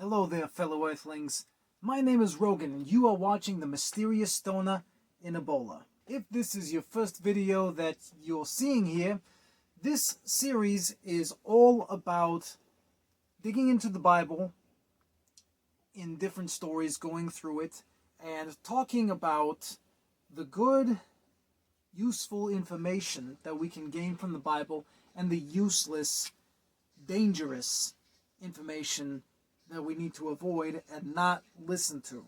Hello there, fellow Earthlings. My name is Rogan, and you are watching the Mysterious Stoner in Ebola. If this is your first video that you're seeing here, this series is all about digging into the Bible in different stories, going through it, and talking about the good, useful information that we can gain from the Bible and the useless, dangerous information that we need to avoid and not listen to.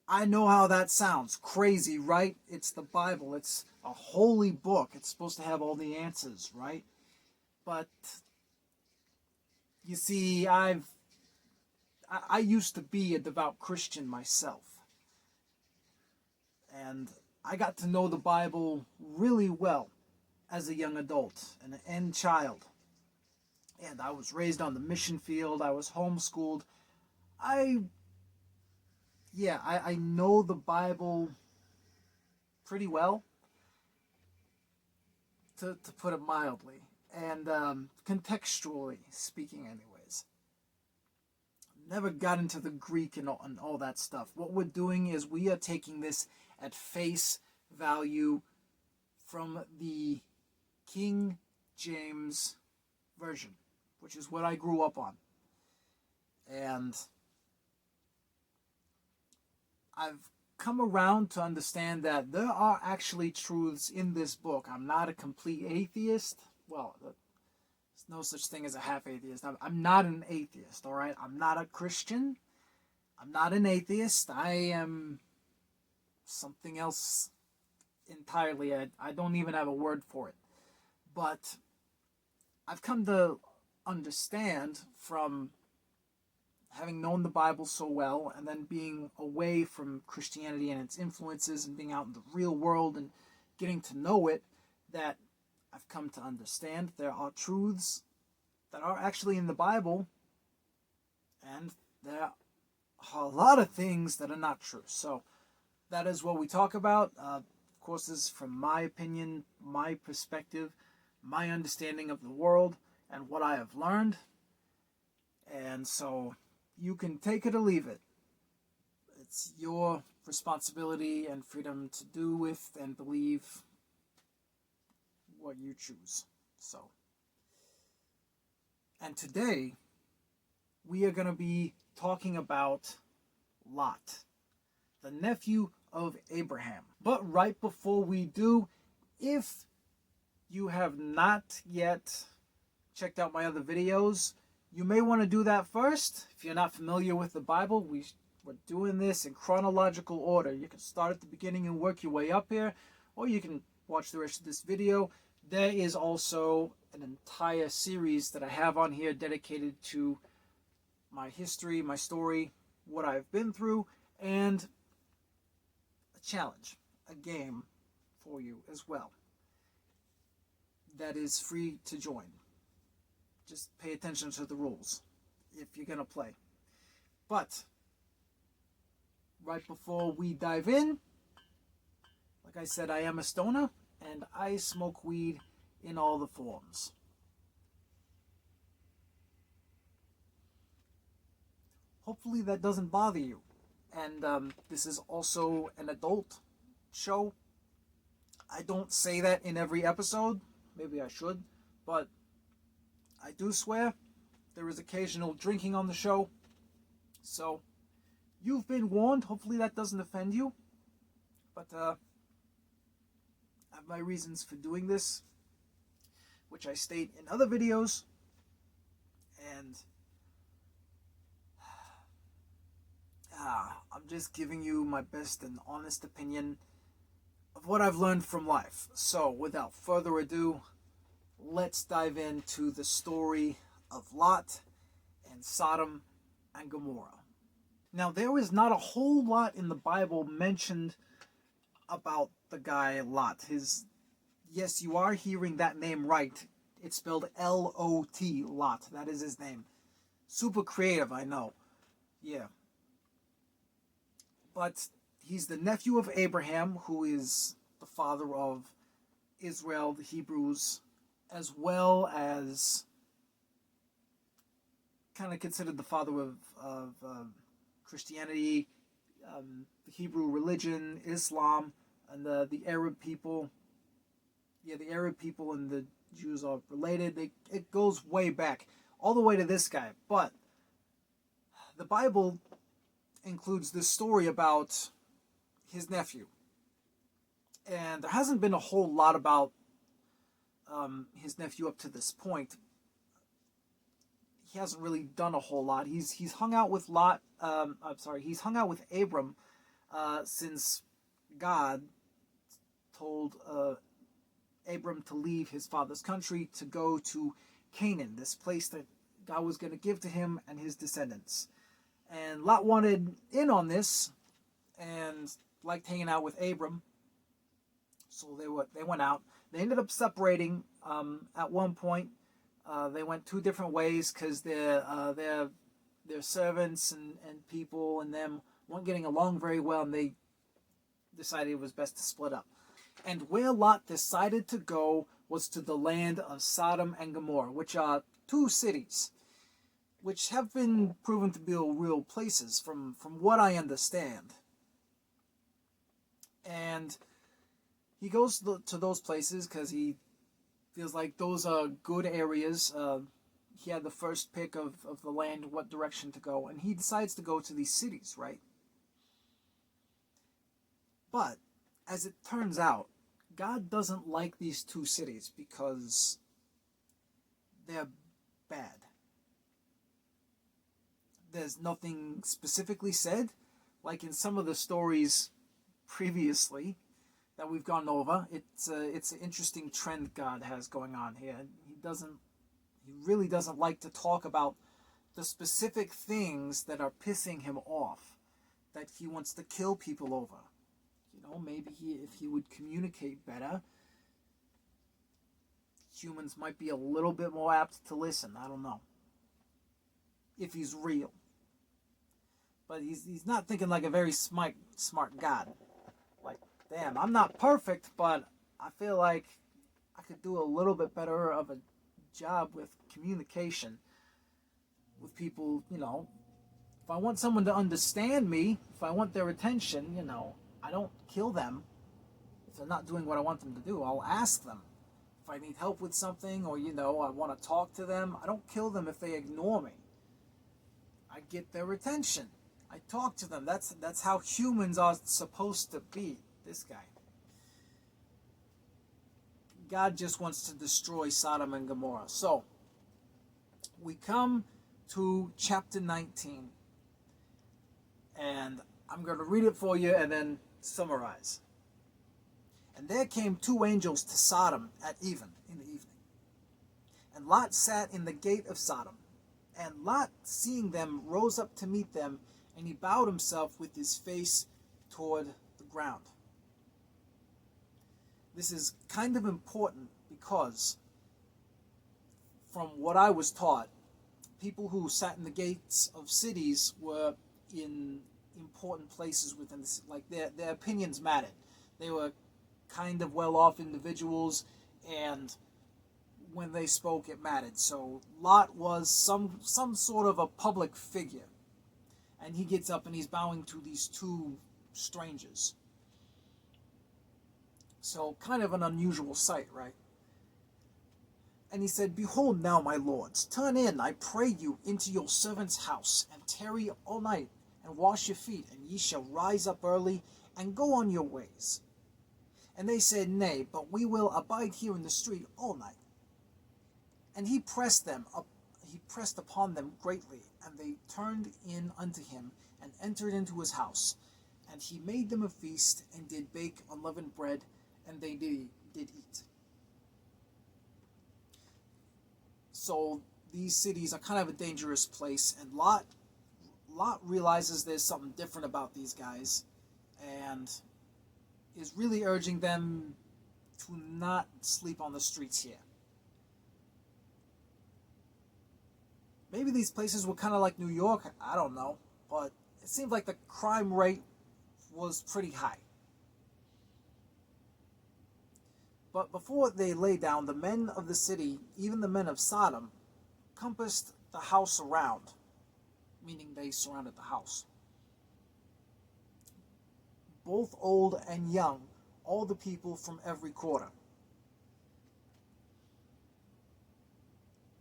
I know how that sounds. Crazy, right? It's the Bible. It's a holy book. It's supposed to have all the answers, right? But you see, I used to be a devout Christian myself. And I got to know the Bible really well as a young adult and child. And I was raised on the mission field. I was homeschooled. I know the Bible pretty well, to put it mildly, and contextually speaking anyways. Never got into the Greek and all that stuff. What we're doing is we are taking this at face value from the King James Version, which is what I grew up on. And I've come around to understand that there are actually truths in this book. I'm not a complete atheist. Well, there's no such thing as a half atheist. I'm not an atheist, all right? I'm not a Christian. I'm not an atheist. I am something else entirely. I don't even have a word for it. But I've come to understand from having known the Bible so well and then being away from Christianity and its influences and being out in the real world and getting to know it, that I've come to understand there are truths that are actually in the Bible, and there are a lot of things that are not true. So that is what we talk about. Of course, this is from my opinion, my perspective, my understanding of the world, and what I have learned. And so you can take it or leave it. It's your responsibility and freedom to do with and believe what you choose. So, and today we are going to be talking about Lot, the nephew of Abraham. But right before we do, if you have not yet checked out my other videos, you may want to do that first. If you're not familiar with the Bible, we're doing this in chronological order. You can start at the beginning and work your way up here, or you can watch the rest of this video. There is also an entire series that I have on here dedicated to my history, my story, what I've been through, and a challenge, a game for you as well. That is free to join. Just pay attention to the rules if you're going to play. But right before we dive in, like I said, I am a stoner and I smoke weed in all the forms. Hopefully that doesn't bother you. And this is also an adult show. I don't say that in every episode. Maybe I should. But I do swear there is occasional drinking on the show. So you've been warned. Hopefully that doesn't offend you. But I have my reasons for doing this, which I state in other videos. And I'm just giving you my best and honest opinion of what I've learned from life. So without further ado, let's dive into the story of Lot and Sodom and Gomorrah. Now, there is not a whole lot in the Bible mentioned about the guy Lot. Yes, you are hearing that name right. It's spelled L-O-T, Lot. That is his name. Super creative, I know. Yeah. But he's the nephew of Abraham, who is the father of Israel, the Hebrews, as well as kind of considered the father of Christianity, the Hebrew religion, Islam, and the Arab people. Yeah, the Arab people and the Jews are related. It goes way back, all the way to this guy. But the Bible includes this story about his nephew. And there hasn't been a whole lot about his nephew up to this point. He hasn't really done a whole lot. He's hung out with Lot. He's hung out with Abram since God told Abram to leave his father's country to go to Canaan, this place that God was going to give to him and his descendants. And Lot wanted in on this and liked hanging out with Abram. So they went out. They ended up separating at one point. They went two different ways because their servants and people and them weren't getting along very well, and they decided it was best to split up. And where Lot decided to go was to the land of Sodom and Gomorrah, which are two cities which have been proven to be real places from what I understand. And he goes to those places because he feels like those are good areas. He had the first pick of the land, what direction to go, and he decides to go to these cities, right? But, as it turns out, God doesn't like these two cities because they're bad. There's nothing specifically said, like in some of the stories previously that we've gone over. It's an interesting trend God has going on here. He really doesn't like to talk about the specific things that are pissing him off, that he wants to kill people over. Maybe if he would communicate better, humans might be a little bit more apt to listen. I don't know. If he's real. But he's not thinking like a very smart God. Like, damn, I'm not perfect, but I feel like I could do a little bit better of a job with communication with people. If I want someone to understand me, if I want their attention, I don't kill them if they're not doing what I want them to do. I'll ask them if I need help with something, or I want to talk to them. I don't kill them if they ignore me. I get their attention. I talk to them. That's how humans are supposed to be. This guy. God just wants to destroy Sodom and Gomorrah. So, we come to chapter 19. And I'm going to read it for you and then summarize. And there came two angels to Sodom at even in the evening. And Lot sat in the gate of Sodom. And Lot, seeing them, rose up to meet them, and he bowed himself with his face toward the ground. This is kind of important because, from what I was taught, people who sat in the gates of cities were in important places within the city. Like their opinions mattered. They were kind of well-off individuals, and when they spoke, it mattered. So Lot was some sort of a public figure, and he gets up and he's bowing to these two strangers. So kind of an unusual sight, right? And he said, "Behold now, my lords, turn in, I pray you, into your servant's house, and tarry all night, and wash your feet, and ye shall rise up early, and go on your ways." And they said, "Nay, but we will abide here in the street all night." And he pressed upon them greatly, and they turned in unto him, and entered into his house. And he made them a feast, and did bake unleavened bread, and they did eat. So these cities are kind of a dangerous place, and Lot realizes there's something different about these guys, and is really urging them to not sleep on the streets here. Maybe these places were kind of like New York, I don't know, but it seemed like the crime rate was pretty high. But before they lay down, the men of the city, even the men of Sodom, compassed the house around, meaning they surrounded the house. Both old and young, all the people from every quarter.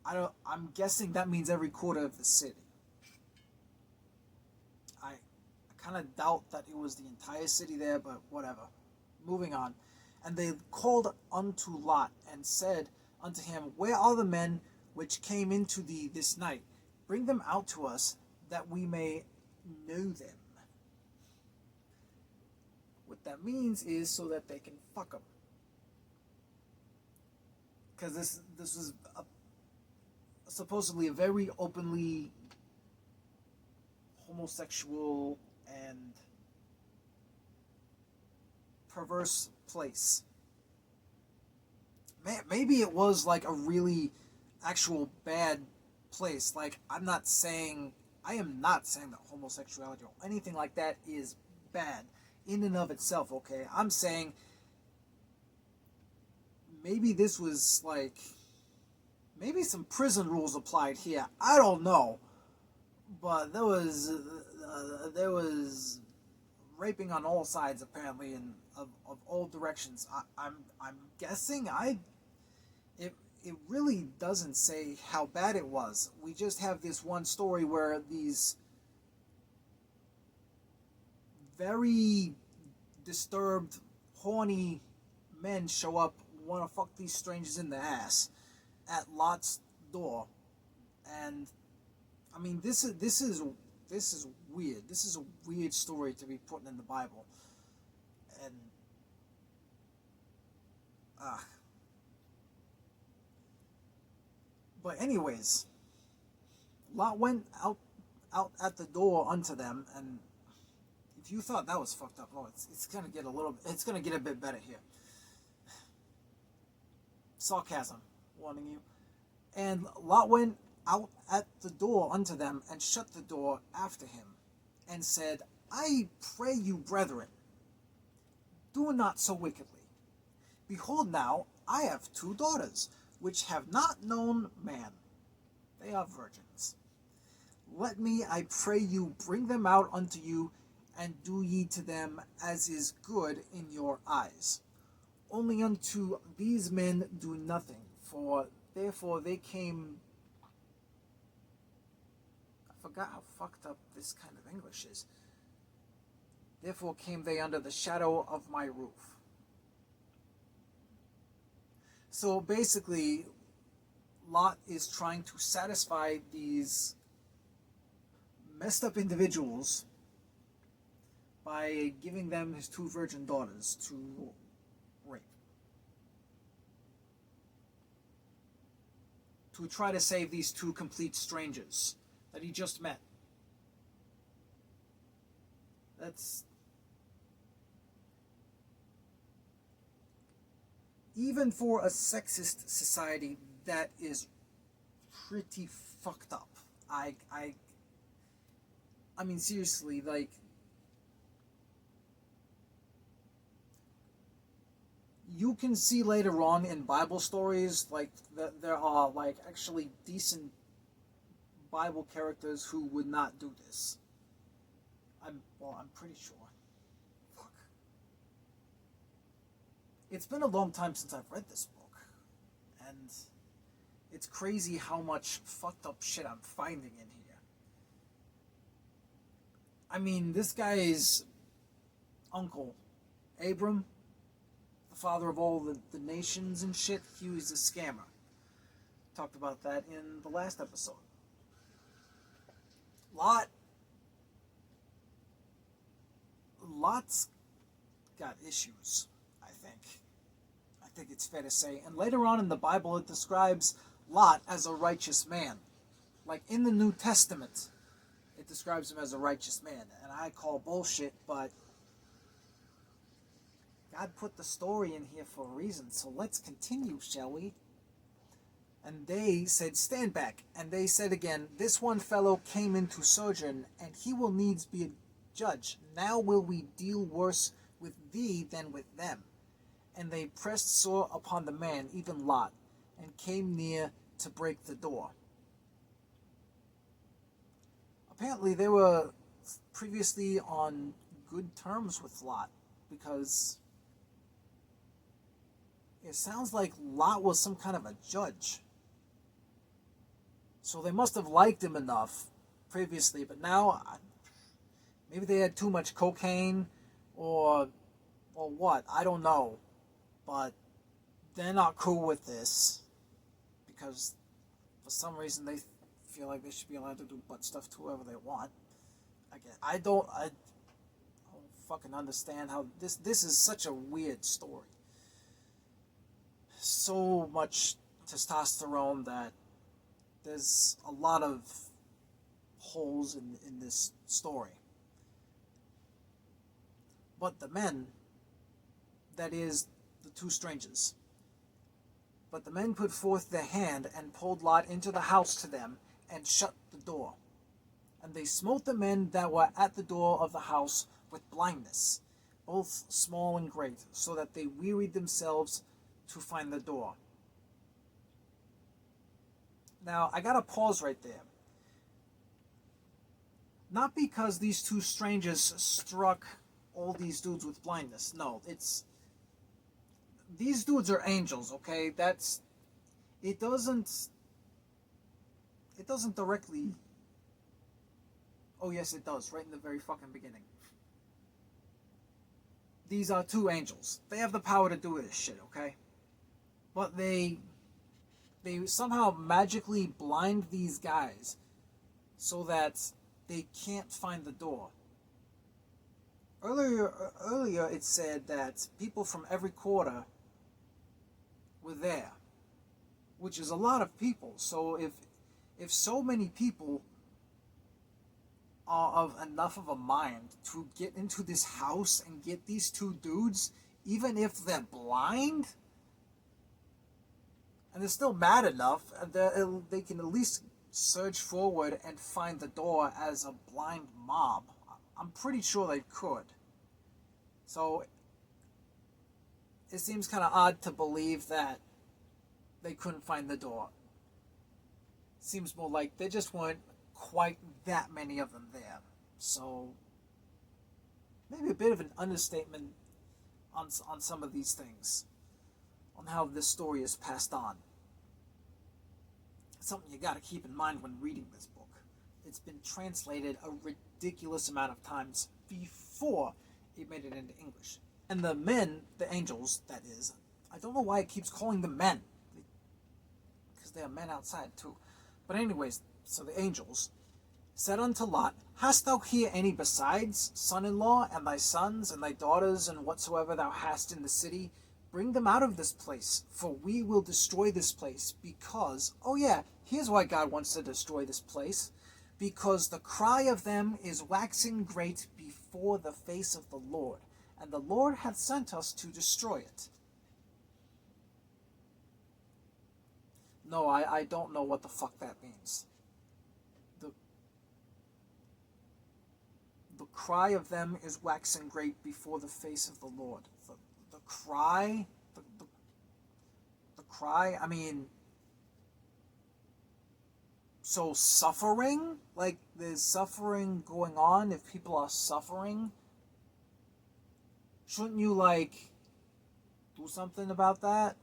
I'm guessing that means every quarter of the city. I kind of doubt that it was the entire city there, but whatever. Moving on. And they called unto Lot and said unto him, Where are the men which came into thee this night? Bring them out to us, that we may know them. What that means is so that they can fuck them. Because this was supposedly a very openly homosexual and perverse place. Maybe it was like a really actual bad place. Like, I am not saying that homosexuality or anything like that is bad in and of itself, okay? I'm saying maybe this was like, maybe some prison rules applied here. I don't know. But there was raping on all sides, apparently, and of all directions. I'm guessing it really doesn't say how bad it was. We just have this one story where these very disturbed, horny men show up, want to fuck these strangers in the ass at Lot's door. And I mean, this is weird. This is a weird story to be put in the Bible. And but anyways, Lot went out at the door unto them, and if you thought that was fucked up, it's gonna get a bit better here. Sarcasm, warning you. And Lot went out at the door unto them, and shut the door after him, and said, I pray you, brethren, do not so wickedly. Behold now, I have 2 daughters, which have not known man. They are virgins. Let me, I pray you, bring them out unto you, and do ye to them as is good in your eyes. Only unto these men do nothing, for therefore they came... I forgot how fucked up this kind of English is. Therefore came they under the shadow of my roof. So basically, Lot is trying to satisfy these messed up individuals by giving them his 2 virgin daughters to rape. To try to save these 2 complete strangers that he just met. That's... Even for a sexist society, that is pretty fucked up. I mean, seriously, like... You can see later on in Bible stories, like, that there are, like, actually decent Bible characters who would not do this. I'm pretty sure. Fuck. It's been a long time since I've read this book, and it's crazy how much fucked up shit I'm finding in here. I mean, this guy's uncle, Abram, the father of all the nations and shit, he was a scammer. Talked about that in the last episode. Lot's got issues, I think. I think it's fair to say. And later on in the Bible, it describes Lot as a righteous man. Like in the New Testament, it describes him as a righteous man. And I call bullshit, but God put the story in here for a reason. So let's continue, shall we? And they said, Stand back. And they said again, This one fellow came into sojourn, and he will needs be a judge. Now will we deal worse with thee than with them. And they pressed sore upon the man, even Lot, and came near to break the door. apparently they were previously on good terms with Lot, because it sounds like Lot was some kind of a judge. So they must have liked him enough previously, but now maybe they had too much cocaine or what, I don't know. But they're not cool with this because for some reason they feel like they should be allowed to do butt stuff to whoever they want. Again, I don't fucking understand how this is such a weird story. So much testosterone that there's a lot of holes in this story. But the men, that is, the two strangers, but the men put forth their hand and pulled Lot into the house to them and shut the door. And they smote the men that were at the door of the house with blindness, both small and great, so that they wearied themselves to find the door. Now, I gotta pause right there. Not because these two strangers struck all these dudes with blindness. No, it's... These dudes are angels, okay? That's... It doesn't directly... Oh, yes, it does. Right in the very fucking beginning. These are two angels. They have the power to do this shit, okay? But they somehow magically blind these guys so that they can't find the door. Earlier it said that people from every quarter were there, which is a lot of people. So if so many people are of enough of a mind to get into this house and get these two dudes, even if they're blind, and they're still mad enough, they can at least surge forward and find the door as a blind mob. I'm pretty sure they could. So it seems kind of odd to believe that they couldn't find the door. Seems more like there just weren't quite that many of them there. So maybe a bit of an understatement on some of these things, on how this story is passed on. It's something you got to keep in mind when reading this book. It's been translated a ridiculous amount of times before it made it into English. And the men, the angels, that is, I don't know why it keeps calling them men, because there are men outside too. But anyways, so the angels said unto Lot, Hast thou here any besides, son-in-law, and thy sons, and thy daughters, and whatsoever thou hast in the city? Bring them out of this place, for we will destroy this place, because, oh yeah, here's why God wants to destroy this place, because the cry of them is waxing great before the face of the Lord, and the Lord hath sent us to destroy it. No, I don't know what the fuck that means. The cry of them is waxing great before the face of the Lord. The cry, I mean, so suffering? Like, there's suffering going on if people are suffering? Shouldn't you, like, do something about that?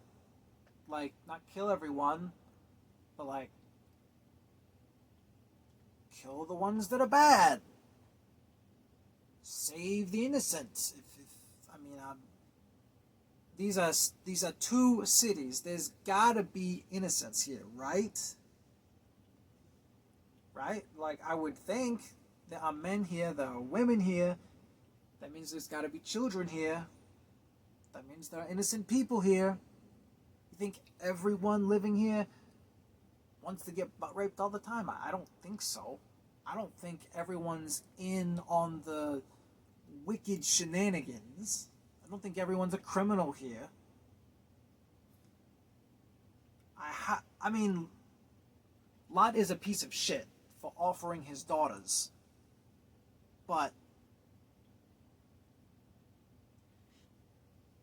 Like, not kill everyone, but, like, kill the ones that are bad. Save the innocent. These are two cities. There's gotta be innocence here, right? Right? Like, I would think there are men here, there are women here. That means there's gotta be children here. That means there are innocent people here. You think everyone living here wants to get butt raped all the time? I don't think so. I don't think everyone's in on the wicked shenanigans. I don't think everyone's a criminal here. I mean, Lot is a piece of shit for offering his daughters. But,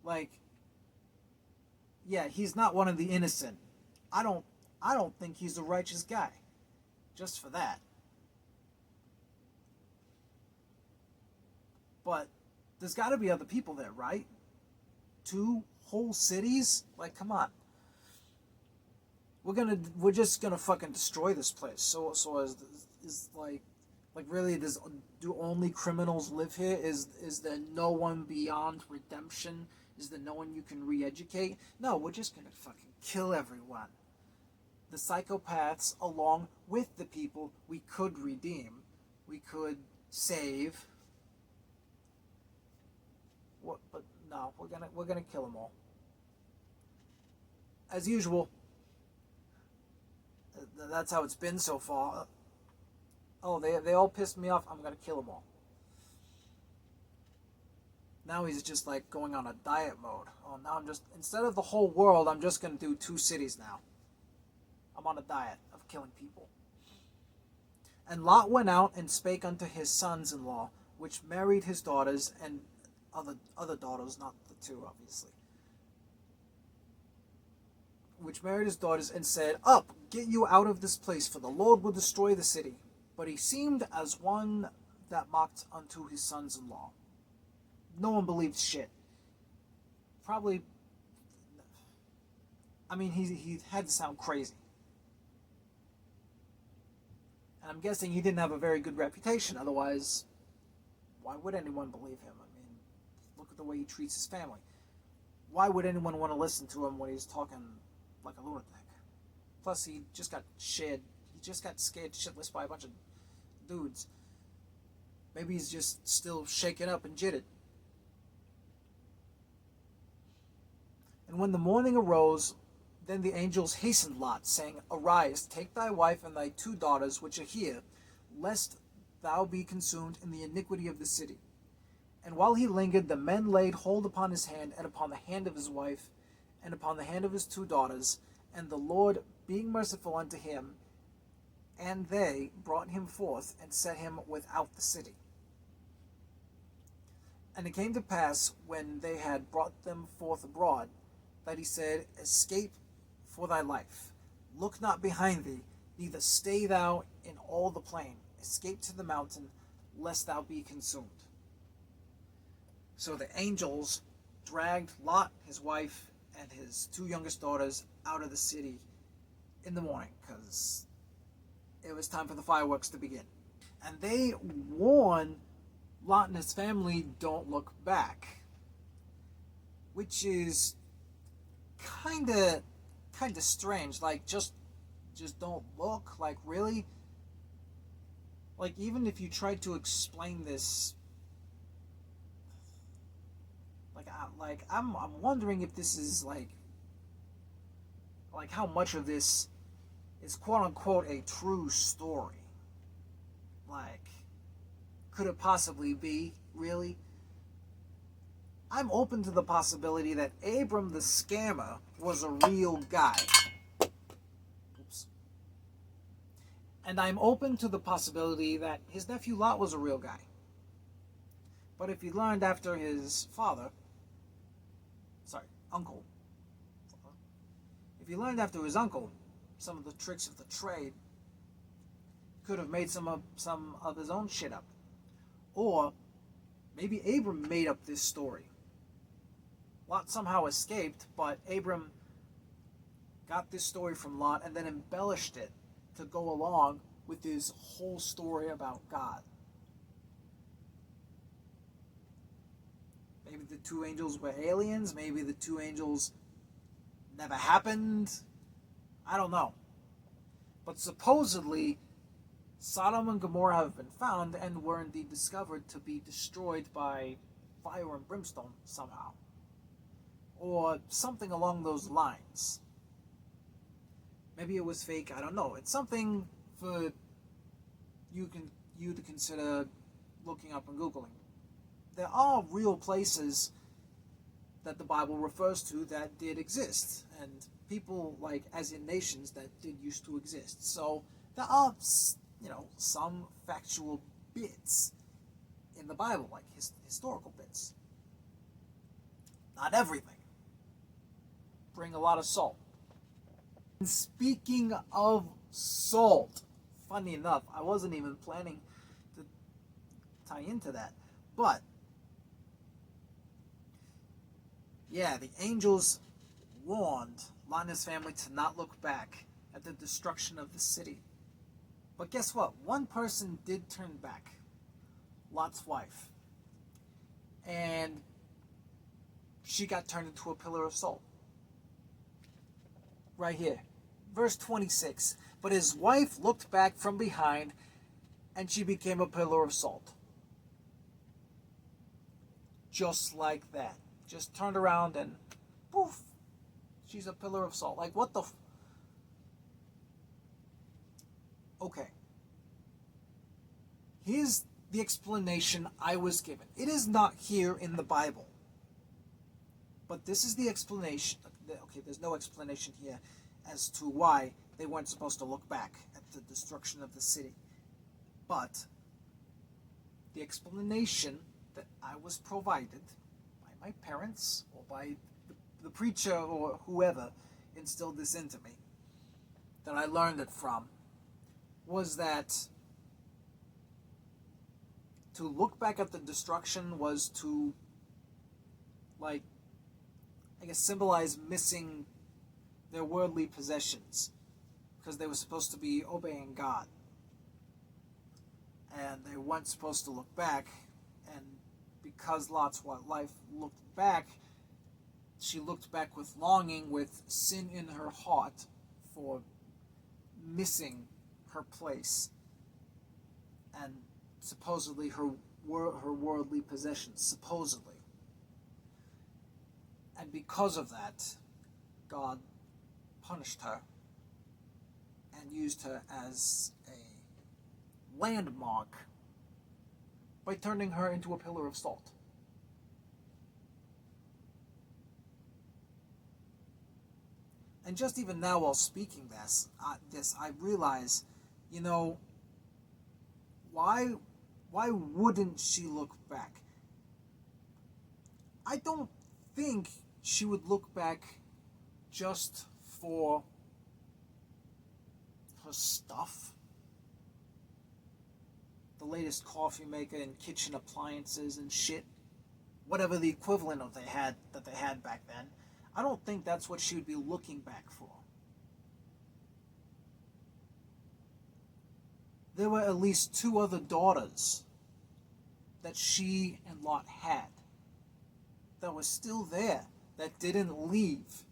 like, yeah, he's not one of the innocent. I don't think he's a righteous guy. Just for that. But there's got to be other people there, right? 2 whole cities? Like, come on. We're just gonna fucking destroy this place. So is like really, do only criminals live here? Is there no one beyond redemption? Is there no one you can re-educate? No, we're just gonna fucking kill everyone. The psychopaths, along with the people we could redeem, we could save. What? But no, we're gonna kill them all. As usual. That's how it's been so far. Oh, they all pissed me off. I'm gonna kill them all. Now he's just like going on a diet mode. Oh, now I'm just, instead of the whole world, I'm just gonna do 2 cities now. I'm on a diet of killing people. And Lot went out and spake unto his sons-in-law, which married his daughters, and other daughters, not the 2, obviously. Which married his daughters, and said, Up, get you out of this place, for the Lord will destroy the city. But he seemed as one that mocked unto his sons-in-law. No one believed shit. Probably, I mean, he had to sound crazy. And I'm guessing he didn't have a very good reputation, otherwise, why would anyone believe him? I mean, look at the way he treats his family. Why would anyone want to listen to him when he's talking like a lunatic? Plus, he just got scared shitless by a bunch of dudes. Maybe he's just still shaken up and jittered. And when the morning arose, then the angels hastened Lot, saying, Arise, take thy wife and thy 2 daughters which are here, lest thou be consumed in the iniquity of the city. And while he lingered, the men laid hold upon his hand, and upon the hand of his wife, and upon the hand of his 2 daughters, and the Lord, being merciful unto him, and they brought him forth, and set him without the city. And it came to pass, when they had brought them forth abroad, that he said, Escape for thy life. Look not behind thee, neither stay thou in all the plain. Escape to the mountain, lest thou be consumed. So the angels dragged Lot, his wife, and his 2 youngest daughters out of the city in the morning, because it was time for the fireworks to begin. And they warn Lot and his family, don't look back, which is kind of strange. Like, just don't look. Like, really? Like, even if you tried to explain this, I'm wondering if this is like how much of this is quote unquote a true story. Like, could it possibly be, really? I'm open to the possibility that Abram the scammer was a real guy. Oops. And I'm open to the possibility that his nephew Lot was a real guy. But if he learned after his uncle, if he learned after his uncle some of the tricks of the trade, could have made some of his own shit up. Or maybe Abram made up this story. Lot somehow escaped, but Abram got this story from Lot and then embellished it to go along with his whole story about God. Maybe the 2 angels were aliens. Maybe the 2 angels never happened. I don't know. But supposedly, Sodom and Gomorrah have been found and were indeed discovered to be destroyed by fire and brimstone somehow. Or something along those lines. Maybe it was fake, I don't know. It's something for you to consider looking up and Googling. There are real places that the Bible refers to that did exist, and people, like, as in nations, that did used to exist. So there are, some factual bits in the Bible, like historical bits. Not everything. Bring a lot of salt. And speaking of salt, funny enough, I wasn't even planning to tie into that, but Yeah, the angels warned Lot and his family to not look back at the destruction of the city. But guess what? One person did turn back, Lot's wife. And she got turned into a pillar of salt. Right here. Verse 26. But his wife looked back from behind, and she became a pillar of salt. Just like that. Just turned around and poof, she's a pillar of salt. Like, what the okay. Here's the explanation I was given. It is not here in the Bible. But this is the explanation. Okay, there's no explanation here as to why they weren't supposed to look back at the destruction of the city. But the explanation that I was provided by my parents or by the preacher or whoever instilled this into me, that I learned it from, was that to look back at the destruction was to, like, I guess, symbolize missing their worldly possessions, because they were supposed to be obeying God. And they weren't supposed to look back, and because Lot's wife looked back, she looked back with longing, with sin in her heart for missing her place and supposedly her worldly possessions, supposedly. And because of that, God punished her and used her as a landmark by turning her into a pillar of salt. And just even now while speaking this, I realize, why wouldn't she look back? I don't think she would look back just for her stuff. The latest coffee maker and kitchen appliances and shit. Whatever the equivalent of that they had back then. I don't think that's what she would be looking back for. There were at least 2 other daughters that she and Lot had that were still there, that didn't leave.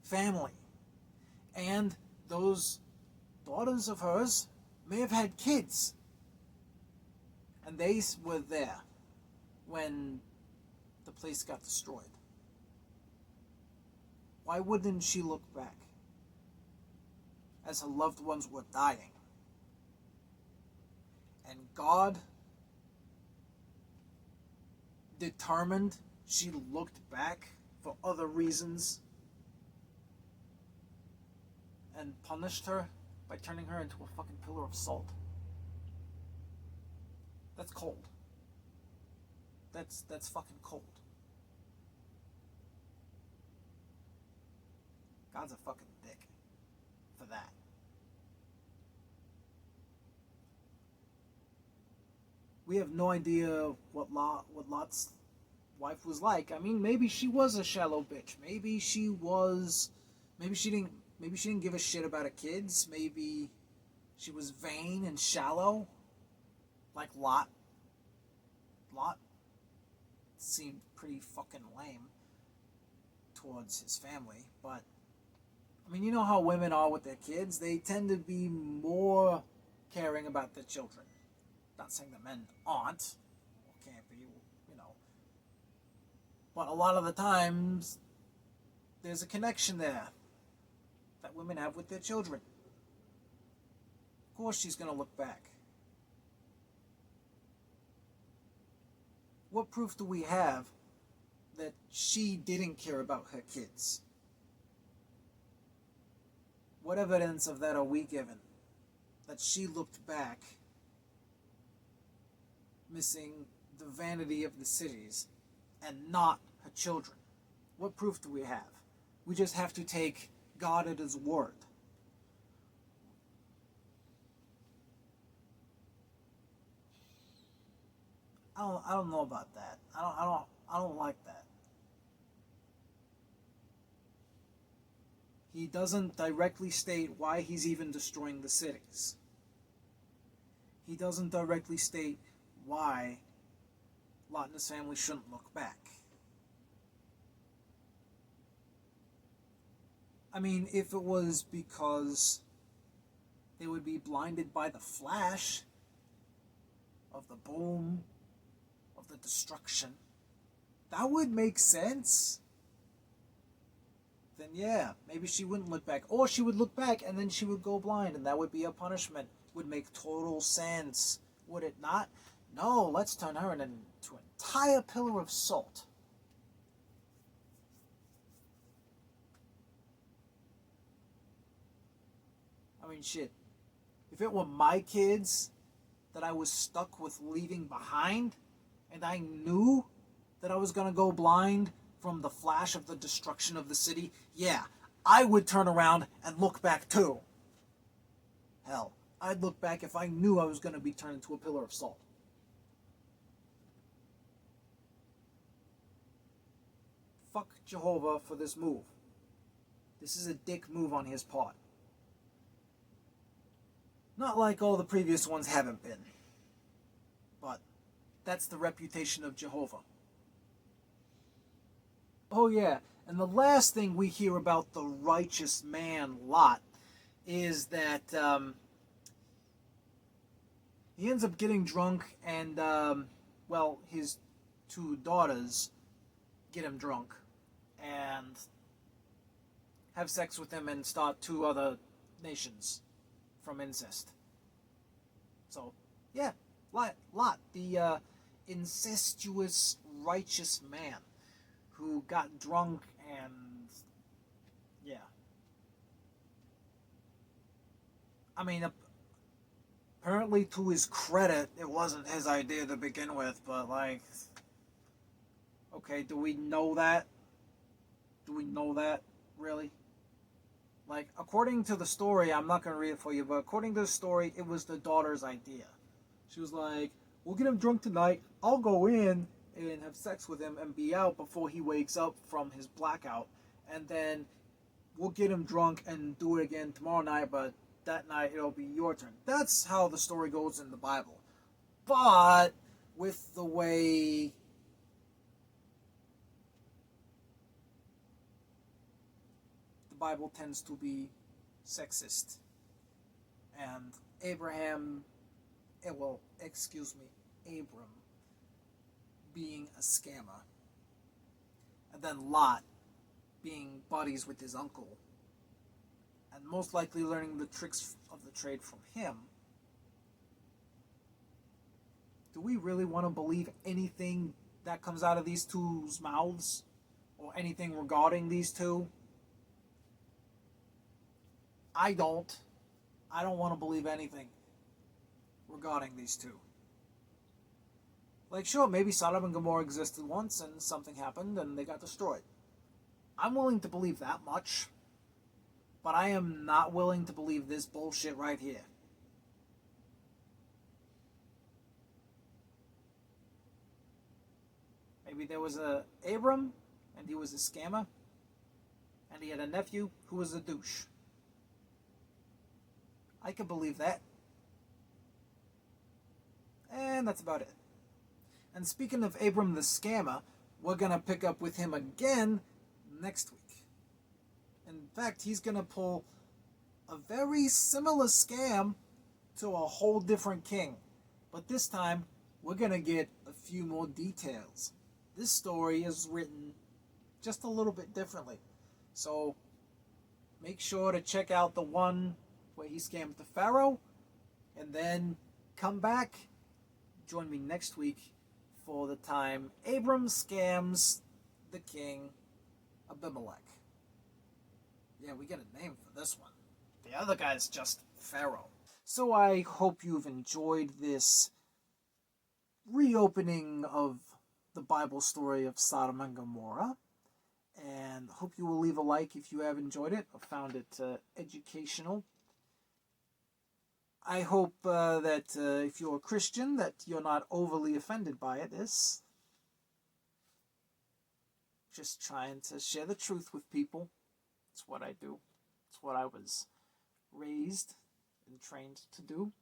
Family. And those daughters of hers may have had kids. And they were there when the place got destroyed. Why wouldn't she look back as her loved ones were dying? And God determined she looked back for other reasons and punished her by turning her into a fucking pillar of salt. That's cold. That's fucking cold. God's a fucking dick for that. We have no idea what Lot's wife was like. I mean, maybe she was a shallow bitch. Maybe she didn't give a shit about her kids. Maybe she was vain and shallow, like Lot. Lot seemed pretty fucking lame towards his family, but I mean, you know how women are with their kids? They tend to be more caring about their children. Not saying that men aren't, or can't be, but a lot of the times, there's a connection there that women have with their children. Of course she's going to look back. What proof do we have that she didn't care about her kids? What evidence of that are we given? That she looked back, missing the vanity of the cities, and not her children. What proof do we have? We just have to take God at His word. I don't know about that. I don't like that. he doesn't directly state why he's even destroying the cities. He doesn't directly state why Lot and his family shouldn't look back. I mean, if it was because they would be blinded by the flash of the boom, of the destruction, that would make sense. Then yeah, maybe she wouldn't look back. Or she would look back and then she would go blind, and that would be a punishment. Would make total sense. Would it not? No, let's turn her into an entire pillar of salt. I mean, shit. If it were my kids that I was stuck with leaving behind, and I knew that I was going to go blind from the flash of the destruction of the city, yeah, I would turn around and look back too. Hell, I'd look back if I knew I was going to be turned into a pillar of salt. Fuck Jehovah for this move. This is a dick move on his part. Not like all the previous ones haven't been. But that's the reputation of Jehovah. Oh yeah, and the last thing we hear about the righteous man Lot is that he ends up getting drunk, and his two daughters get him drunk and have sex with him and start two other nations from incest. So yeah, Lot, the incestuous righteous man who got drunk and yeah. I mean, apparently to his credit, it wasn't his idea to begin with, but like, okay, do we know that? Do we know that, really? Like, according to the story, I'm not going to read it for you, but according to the story, it was the daughter's idea. She was like, we'll get him drunk tonight, I'll go in and have sex with him and be out before he wakes up from his blackout, and then we'll get him drunk and do it again tomorrow night, but that night it'll be your turn. That's how the story goes in the Bible. But with the way the Bible tends to be sexist, and Abram being a scammer, and then Lot being buddies with his uncle, and most likely learning the tricks of the trade from him. Do we really want to believe anything that comes out of these two's mouths? Or anything regarding these two? I don't. I don't want to believe anything regarding these two. Like, sure, maybe Sodom and Gomorrah existed once and something happened and they got destroyed. I'm willing to believe that much. But I am not willing to believe this bullshit right here. Maybe there was a Abram, and he was a scammer, and he had a nephew who was a douche. I could believe that. And that's about it. And speaking of Abram the scammer, we're going to pick up with him again next week. In fact, he's going to pull a very similar scam to a whole different king. But this time, we're going to get a few more details. This story is written just a little bit differently. So, make sure to check out the one where he scammed the Pharaoh, and then come back, join me next week for the time Abram scams the king Abimelech. Yeah, we get a name for this one. The other guy's just Pharaoh. So I hope you've enjoyed this reopening of the Bible story of Sodom and Gomorrah. And hope you will leave a like if you have enjoyed it or found it educational. I hope that if you're a Christian, that you're not overly offended by it. Just trying to share the truth with people. That's what I do. what I was raised and trained to do.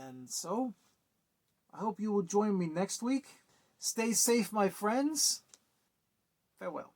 And so, I hope you will join me next week. Stay safe, my friends. Farewell.